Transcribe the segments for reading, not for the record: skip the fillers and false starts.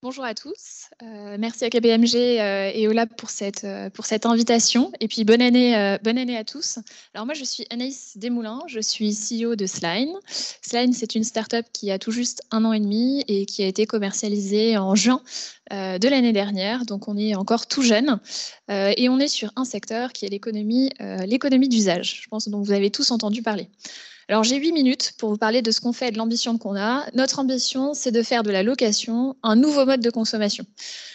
Bonjour à tous. Merci à KPMG et OLAB pour cette invitation. Et puis, bonne année à tous. Alors, moi, je suis Anaïs Desmoulins. Je suis CEO de Sline. Sline, c'est une start-up qui a tout juste 1 an et demi et qui a été commercialisée en juin de l'année dernière. Donc, on est encore tout jeune. Et on est sur un secteur qui est l'économie d'usage. Je pense dont vous avez tous entendu parler. Alors, j'ai 8 minutes pour vous parler de ce qu'on fait et de l'ambition qu'on a. Notre ambition, c'est de faire de la location un nouveau mode de consommation.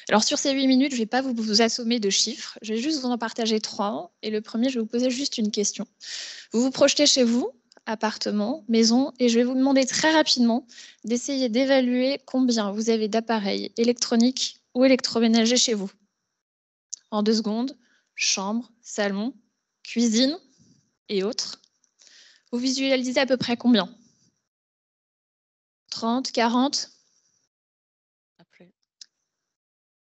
Alors, sur ces 8 minutes, je ne vais pas vous assommer de chiffres. Je vais juste vous en partager 3. Et le premier, je vais vous poser juste une question. Vous vous projetez chez vous, appartement, maison, et je vais vous demander très rapidement d'essayer d'évaluer combien vous avez d'appareils électroniques ou électroménagers chez vous. En 2 secondes, chambre, salon, cuisine et autres. Vous visualisez à peu près combien? 30, 40?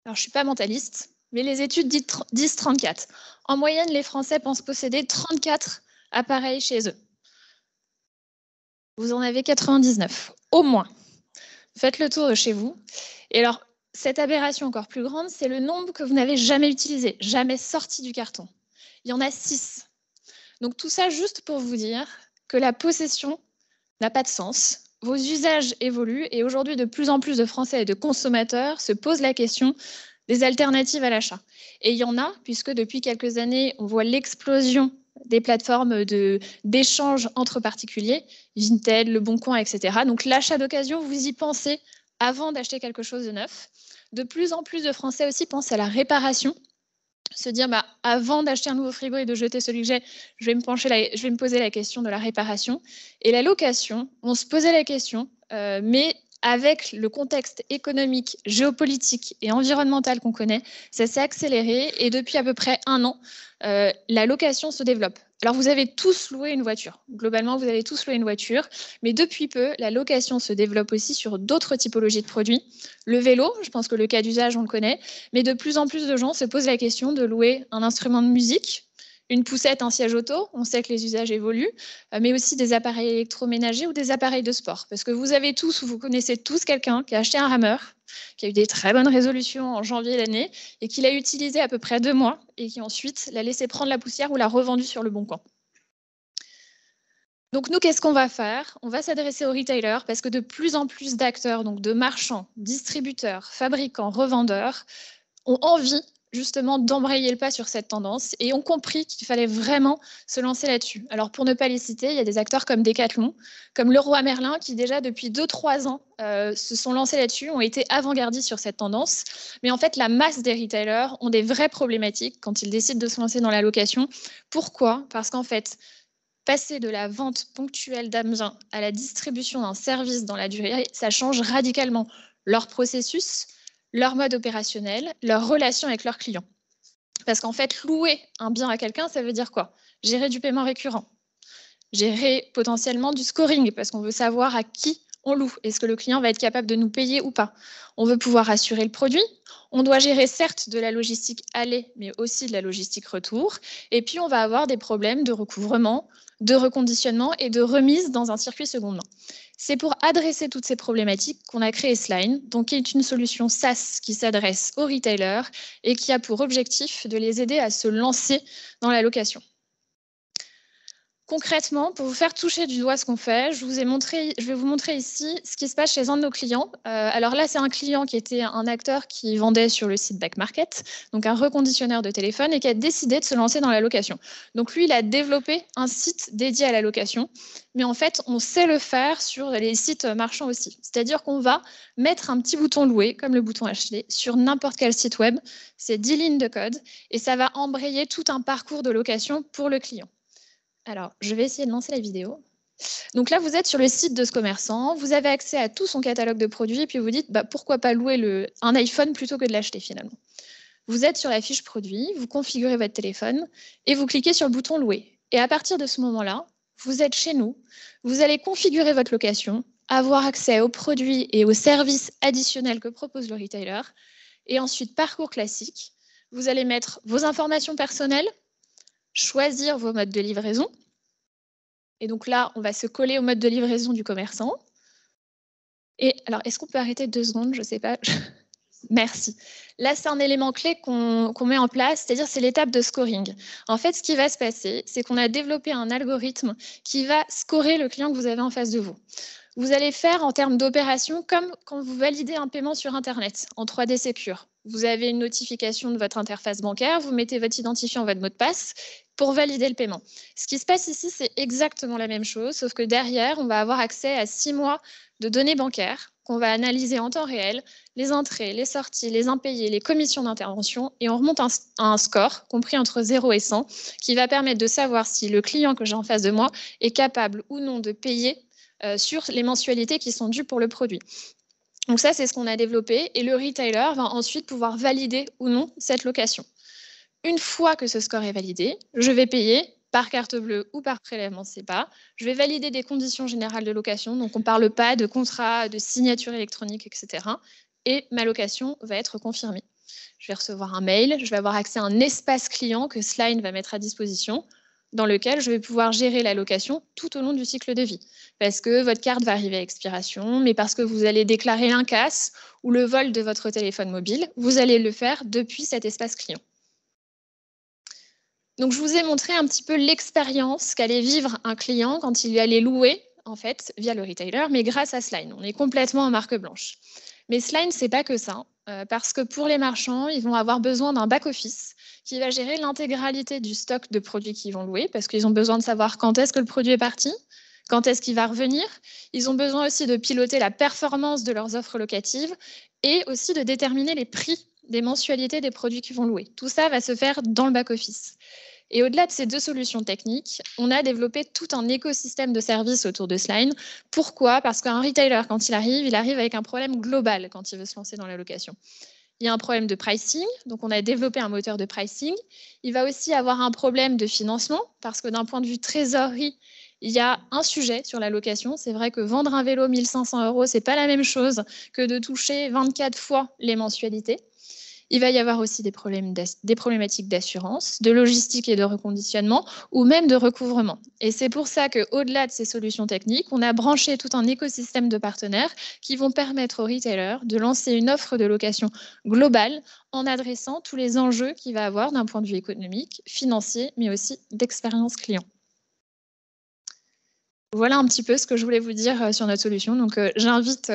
Alors, je ne suis pas mentaliste, mais les études disent 34. En moyenne, les Français pensent posséder 34 appareils chez eux. Vous en avez 99, au moins. Faites le tour de chez vous. Et alors, cette aberration encore plus grande, c'est le nombre que vous n'avez jamais utilisé, jamais sorti du carton. Il y en a 6. Donc, tout ça juste pour vous dire que la possession n'a pas de sens. Vos usages évoluent et aujourd'hui, de plus en plus de Français et de consommateurs se posent la question des alternatives à l'achat. Et il y en a, puisque depuis quelques années, on voit l'explosion des plateformes d'échange entre particuliers, Vinted, Le Bon Coin, etc. Donc l'achat d'occasion, vous y pensez avant d'acheter quelque chose de neuf. De plus en plus de Français aussi pensent à la réparation, se dire avant d'acheter un nouveau frigo et de jeter celui que j'ai, je vais me poser la question de la réparation. Et la location, on se posait la question, mais avec le contexte économique, géopolitique et environnemental qu'on connaît, ça s'est accéléré et depuis à peu près 1 an, la location se développe. Alors, vous avez tous loué une voiture. Globalement, vous avez tous loué une voiture. Mais depuis peu, la location se développe aussi sur d'autres typologies de produits. Le vélo, je pense que le cas d'usage, on le connaît. Mais de plus en plus de gens se posent la question de louer un instrument de musique, une poussette, un siège auto. On sait que les usages évoluent. Mais aussi des appareils électroménagers ou des appareils de sport. Parce que vous avez tous ou vous connaissez tous quelqu'un qui a acheté un rameur, qui a eu des très bonnes résolutions en janvier l'année et qui l'a utilisé à peu près 2 mois et qui ensuite l'a laissé prendre la poussière ou l'a revendu sur le bon coin. Donc nous, qu'est-ce qu'on va faire? On va s'adresser aux retailers parce que de plus en plus d'acteurs, donc de marchands, distributeurs, fabricants, revendeurs, ont envie justement d'embrayer le pas sur cette tendance et ont compris qu'il fallait vraiment se lancer là-dessus. Alors pour ne pas les citer, il y a des acteurs comme Decathlon, comme Leroy Merlin qui déjà depuis 2-3 ans se sont lancés là-dessus, ont été avant-gardistes sur cette tendance. Mais en fait, la masse des retailers ont des vraies problématiques quand ils décident de se lancer dans la location. Pourquoi? Parce qu'en fait, passer de la vente ponctuelle d'un bien à la distribution d'un service dans la durée, ça change radicalement leur processus, leur mode opérationnel, leur relation avec leurs clients. Parce qu'en fait, louer un bien à quelqu'un, ça veut dire quoi? Gérer du paiement récurrent, gérer potentiellement du scoring, parce qu'on veut savoir à qui on loue. Est-ce que le client va être capable de nous payer ou pas? On veut pouvoir assurer le produit. On doit gérer certes de la logistique aller, mais aussi de la logistique retour. Et puis, on va avoir des problèmes de recouvrement, de reconditionnement et de remise dans un circuit seconde main. C'est pour adresser toutes ces problématiques qu'on a créé Sline, donc qui est une solution SaaS qui s'adresse aux retailers et qui a pour objectif de les aider à se lancer dans la location. Concrètement, pour vous faire toucher du doigt ce qu'on fait, je vais vous montrer ici ce qui se passe chez un de nos clients. Alors là, c'est un client qui était un acteur qui vendait sur le site Back Market, donc un reconditionneur de téléphone, et qui a décidé de se lancer dans la location. Donc lui, il a développé un site dédié à la location, mais en fait, on sait le faire sur les sites marchands aussi. C'est-à-dire qu'on va mettre un petit bouton louer, comme le bouton acheter, sur n'importe quel site web. C'est 10 lignes de code, et ça va embrayer tout un parcours de location pour le client. Alors, je vais essayer de lancer la vidéo. Donc là, vous êtes sur le site de ce commerçant, vous avez accès à tout son catalogue de produits, et puis vous dites, pourquoi pas louer un iPhone plutôt que de l'acheter finalement. Vous êtes sur la fiche produit, vous configurez votre téléphone, et vous cliquez sur le bouton louer. Et à partir de ce moment-là, vous êtes chez nous, vous allez configurer votre location, avoir accès aux produits et aux services additionnels que propose le retailer, et ensuite, parcours classique, vous allez mettre vos informations personnelles, choisir vos modes de livraison. Et donc là, on va se coller au mode de livraison du commerçant. Et alors, est-ce qu'on peut arrêter 2 secondes? Je ne sais pas. Merci. Là, c'est un élément clé qu'on met en place, c'est-à-dire c'est l'étape de scoring. En fait, ce qui va se passer, c'est qu'on a développé un algorithme qui va scorer le client que vous avez en face de vous. Vous allez faire en termes d'opération comme quand vous validez un paiement sur Internet en 3D Secure. Vous avez une notification de votre interface bancaire, vous mettez votre identifiant, votre mot de passe pour valider le paiement. Ce qui se passe ici, c'est exactement la même chose, sauf que derrière, on va avoir accès à 6 mois de données bancaires qu'on va analyser en temps réel, les entrées, les sorties, les impayés, les commissions d'intervention, et on remonte un score compris entre 0 et 100 qui va permettre de savoir si le client que j'ai en face de moi est capable ou non de payer sur les mensualités qui sont dues pour le produit. Donc ça, c'est ce qu'on a développé et le retailer va ensuite pouvoir valider ou non cette location. Une fois que ce score est validé, je vais payer par carte bleue ou par prélèvement SEPA. Je vais valider des conditions générales de location, donc on ne parle pas de contrat, de signature électronique, etc. Et ma location va être confirmée. Je vais recevoir un mail, je vais avoir accès à un espace client que Sline va mettre à disposition, dans lequel je vais pouvoir gérer la location tout au long du cycle de vie. Parce que votre carte va arriver à expiration, mais parce que vous allez déclarer un casse ou le vol de votre téléphone mobile, vous allez le faire depuis cet espace client. Donc, je vous ai montré un petit peu l'expérience qu'allait vivre un client quand il allait louer, en fait, via le retailer, mais grâce à Sline. On est complètement en marque blanche. Mais Sline, c'est pas que ça, parce que pour les marchands, ils vont avoir besoin d'un back-office qui va gérer l'intégralité du stock de produits qu'ils vont louer, parce qu'ils ont besoin de savoir quand est-ce que le produit est parti, quand est-ce qu'il va revenir. Ils ont besoin aussi de piloter la performance de leurs offres locatives et aussi de déterminer les prix des mensualités des produits qu'ils vont louer. Tout ça va se faire dans le back-office. Et au-delà de ces deux solutions techniques, on a développé tout un écosystème de services autour de Sline. Pourquoi? Parce qu'un retailer, quand il arrive avec un problème global quand il veut se lancer dans la location. Il y a un problème de pricing, donc on a développé un moteur de pricing. Il va aussi avoir un problème de financement, parce que d'un point de vue trésorerie, il y a un sujet sur la location. C'est vrai que vendre un vélo 1 500 €, ce n'est pas la même chose que de toucher 24 fois les mensualités. Il va y avoir aussi des problématiques d'assurance, de logistique et de reconditionnement, ou même de recouvrement. Et c'est pour ça qu'au-delà de ces solutions techniques, on a branché tout un écosystème de partenaires qui vont permettre aux retailers de lancer une offre de location globale en adressant tous les enjeux qu'il va avoir d'un point de vue économique, financier, mais aussi d'expérience client. Voilà un petit peu ce que je voulais vous dire sur notre solution. Donc, j'invite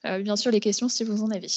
bien sûr les questions si vous en avez.